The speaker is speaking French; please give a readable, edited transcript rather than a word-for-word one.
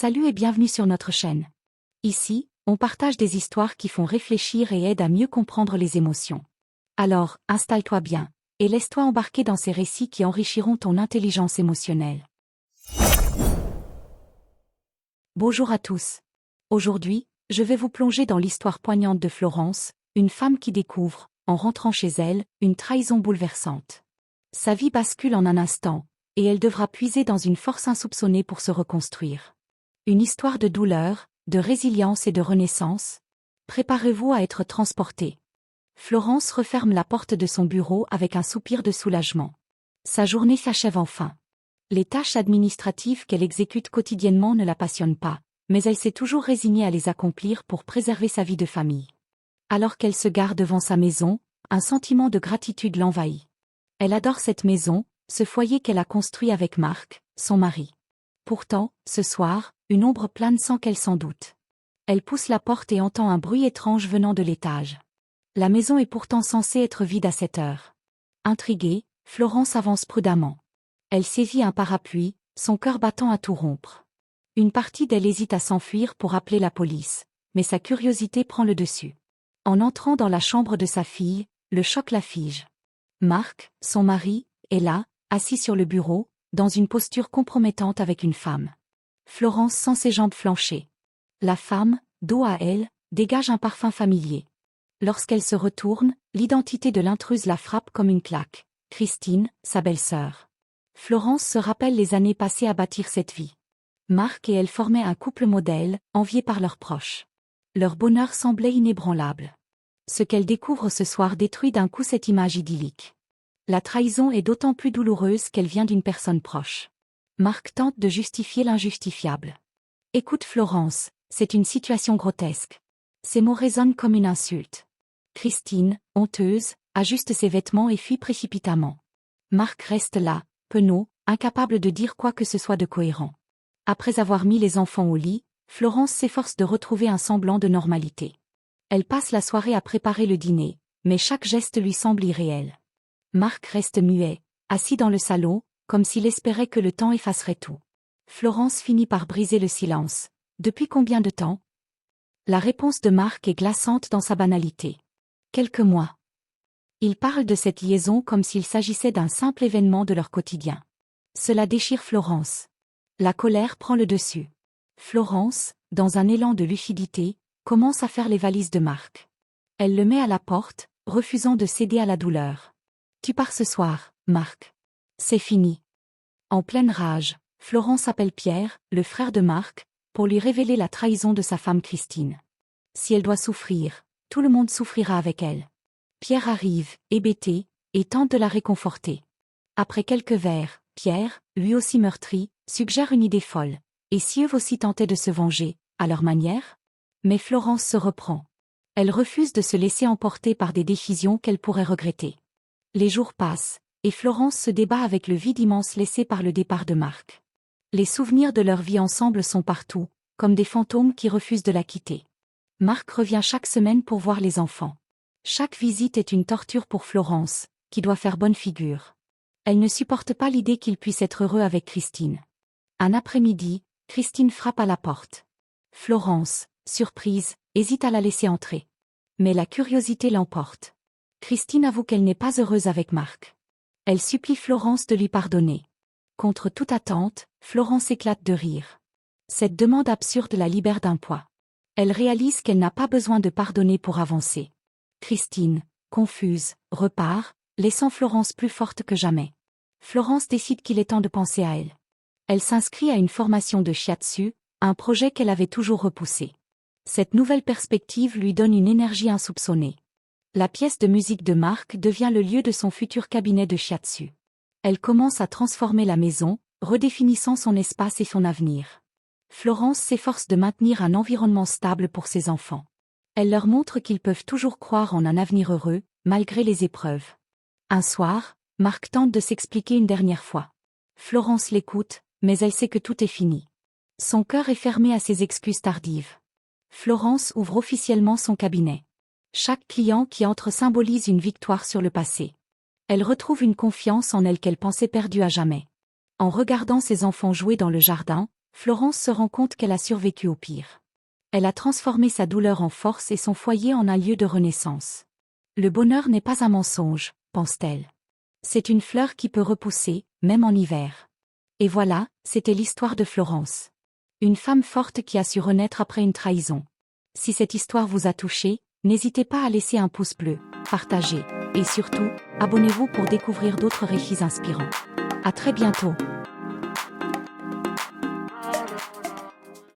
Salut et bienvenue sur notre chaîne. Ici, on partage des histoires qui font réfléchir et aident à mieux comprendre les émotions. Alors, installe-toi bien, et laisse-toi embarquer dans ces récits qui enrichiront ton intelligence émotionnelle. Bonjour à tous. Aujourd'hui, je vais vous plonger dans l'histoire poignante de Florence, une femme qui découvre, en rentrant chez elle, une trahison bouleversante. Sa vie bascule en un instant, et elle devra puiser dans une force insoupçonnée pour se reconstruire. Une histoire de douleur, de résilience et de renaissance. Préparez-vous à être transporté. Florence referme la porte de son bureau avec un soupir de soulagement. Sa journée s'achève enfin. Les tâches administratives qu'elle exécute quotidiennement ne la passionnent pas, mais elle s'est toujours résignée à les accomplir pour préserver sa vie de famille. Alors qu'elle se gare devant sa maison, un sentiment de gratitude l'envahit. Elle adore cette maison, ce foyer qu'elle a construit avec Marc, son mari. Pourtant, ce soir, une ombre plane sans qu'elle s'en doute. Elle pousse la porte et entend un bruit étrange venant de l'étage. La maison est pourtant censée être vide à cette heure. Intriguée, Florence avance prudemment. Elle saisit un parapluie, son cœur battant à tout rompre. Une partie d'elle hésite à s'enfuir pour appeler la police, mais sa curiosité prend le dessus. En entrant dans la chambre de sa fille, le choc la fige. Marc, son mari, est là, assis sur le bureau, dans une posture compromettante avec une femme. Florence sent ses jambes flancher. La femme, dos à elle, dégage un parfum familier. Lorsqu'elle se retourne, l'identité de l'intruse la frappe comme une claque. Christine, sa belle-sœur. Florence se rappelle les années passées à bâtir cette vie. Marc et elle formaient un couple modèle, envié par leurs proches. Leur bonheur semblait inébranlable. Ce qu'elle découvre ce soir détruit d'un coup cette image idyllique. La trahison est d'autant plus douloureuse qu'elle vient d'une personne proche. Marc tente de justifier l'injustifiable. « Écoute Florence, c'est une situation grotesque. » Ces mots résonnent comme une insulte. Christine, honteuse, ajuste ses vêtements et fuit précipitamment. Marc reste là, penaud, incapable de dire quoi que ce soit de cohérent. Après avoir mis les enfants au lit, Florence s'efforce de retrouver un semblant de normalité. Elle passe la soirée à préparer le dîner, mais chaque geste lui semble irréel. Marc reste muet, assis dans le salon, comme s'il espérait que le temps effacerait tout. Florence finit par briser le silence. Depuis combien de temps ? La réponse de Marc est glaçante dans sa banalité. Quelques mois. Il parle de cette liaison comme s'il s'agissait d'un simple événement de leur quotidien. Cela déchire Florence. La colère prend le dessus. Florence, dans un élan de lucidité, commence à faire les valises de Marc. Elle le met à la porte, refusant de céder à la douleur. « Tu pars ce soir, Marc. C'est fini. » En pleine rage, Florence appelle Pierre, le frère de Marc, pour lui révéler la trahison de sa femme Christine. Si elle doit souffrir, tout le monde souffrira avec elle. Pierre arrive, hébété, et tente de la réconforter. Après quelques verres, Pierre, lui aussi meurtri, suggère une idée folle. Et si eux aussi tentaient de se venger, à leur manière ? Mais Florence se reprend. Elle refuse de se laisser emporter par des décisions qu'elle pourrait regretter. Les jours passent, et Florence se débat avec le vide immense laissé par le départ de Marc. Les souvenirs de leur vie ensemble sont partout, comme des fantômes qui refusent de la quitter. Marc revient chaque semaine pour voir les enfants. Chaque visite est une torture pour Florence, qui doit faire bonne figure. Elle ne supporte pas l'idée qu'il puisse être heureux avec Christine. Un après-midi, Christine frappe à la porte. Florence, surprise, hésite à la laisser entrer. Mais la curiosité l'emporte. Christine avoue qu'elle n'est pas heureuse avec Marc. Elle supplie Florence de lui pardonner. Contre toute attente, Florence éclate de rire. Cette demande absurde la libère d'un poids. Elle réalise qu'elle n'a pas besoin de pardonner pour avancer. Christine, confuse, repart, laissant Florence plus forte que jamais. Florence décide qu'il est temps de penser à elle. Elle s'inscrit à une formation de shiatsu, un projet qu'elle avait toujours repoussé. Cette nouvelle perspective lui donne une énergie insoupçonnée. La pièce de musique de Marc devient le lieu de son futur cabinet de shiatsu. Elle commence à transformer la maison, redéfinissant son espace et son avenir. Florence s'efforce de maintenir un environnement stable pour ses enfants. Elle leur montre qu'ils peuvent toujours croire en un avenir heureux, malgré les épreuves. Un soir, Marc tente de s'expliquer une dernière fois. Florence l'écoute, mais elle sait que tout est fini. Son cœur est fermé à ses excuses tardives. Florence ouvre officiellement son cabinet. Chaque client qui entre symbolise une victoire sur le passé. Elle retrouve une confiance en elle qu'elle pensait perdue à jamais. En regardant ses enfants jouer dans le jardin, Florence se rend compte qu'elle a survécu au pire. Elle a transformé sa douleur en force et son foyer en un lieu de renaissance. Le bonheur n'est pas un mensonge, pense-t-elle. C'est une fleur qui peut repousser, même en hiver. Et voilà, c'était l'histoire de Florence. Une femme forte qui a su renaître après une trahison. Si cette histoire vous a touché, n'hésitez pas à laisser un pouce bleu, partager, et surtout, abonnez-vous pour découvrir d'autres récits inspirants. À très bientôt.